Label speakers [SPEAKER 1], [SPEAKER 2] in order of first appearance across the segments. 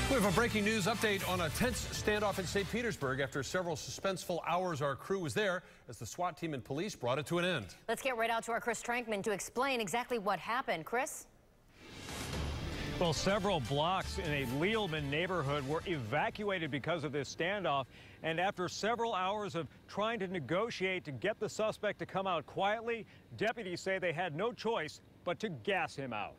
[SPEAKER 1] We have a breaking news update on a tense standoff in St. Petersburg. After several suspenseful hours, our crew was there as the SWAT team and police brought it to an end.
[SPEAKER 2] Let's get right out to our Chris Trankman to explain exactly what happened. Chris?
[SPEAKER 3] Well, several blocks in a Lealman neighborhood were evacuated because of this standoff. And after several hours of trying to negotiate to get the suspect to come out quietly, deputies say they had no choice but to gas him out.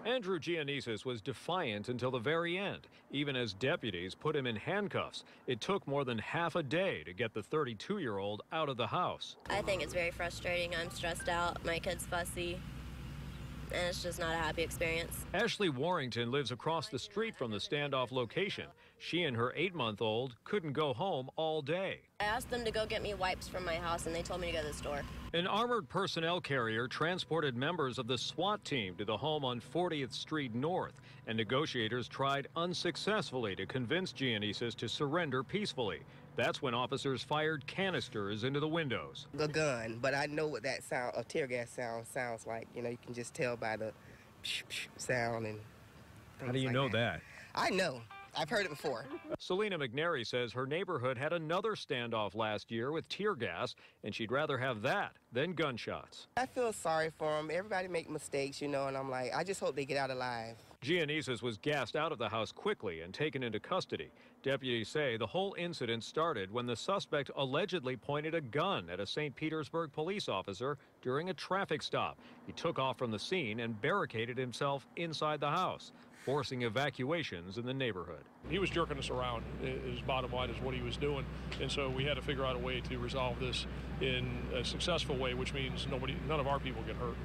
[SPEAKER 3] Andrew Giannisis was defiant until the very end, even as deputies put him in handcuffs. It took more than half a day to get the 32-year-old out of the house.
[SPEAKER 4] I think it's very frustrating. I'm stressed out. My kid's fussy. And it's just not a happy experience.
[SPEAKER 3] Ashley Warrington lives across the street from the standoff location. She and her 8-month-old couldn't go home all day.
[SPEAKER 4] I asked them to go get me wipes from my house, and they told me to go to the store.
[SPEAKER 3] An armored personnel carrier transported members of the SWAT team to the home on 40th Street North, and negotiators tried unsuccessfully to convince Giannisis to surrender peacefully. That's when officers fired canisters into the windows.
[SPEAKER 5] A gun, but I know what that sound, a tear gas sounds like. You know, you can just tell by the psh, psh sound and things.
[SPEAKER 3] How do you know that?
[SPEAKER 5] I know. I've heard it before.
[SPEAKER 3] Selena McNary says her neighborhood had another standoff last year with tear gas, and she'd rather have that than gunshots.
[SPEAKER 5] I feel sorry for them. Everybody make mistakes, you know, and I'm like, I just hope they get out alive.
[SPEAKER 3] Giannisis was gassed out of the house quickly and taken into custody. Deputies say the whole incident started when the suspect allegedly pointed a gun at a St. Petersburg police officer during a traffic stop. He took off from the scene and barricaded himself inside the house, forcing evacuations in the neighborhood.
[SPEAKER 6] He was jerking us around, his bottom line is what he was doing, and so we had to figure out a way to resolve this in a successful way, which means none of our people get hurt.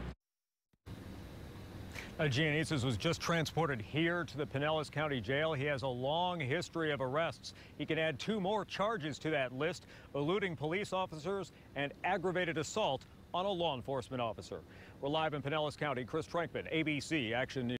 [SPEAKER 3] Giannisis was just transported here to the Pinellas County Jail. He has a long history of arrests. He can add 2 more charges to that list: eluding police officers and aggravated assault on a law enforcement officer. We're live in Pinellas County. Chris Trankman, ABC Action News.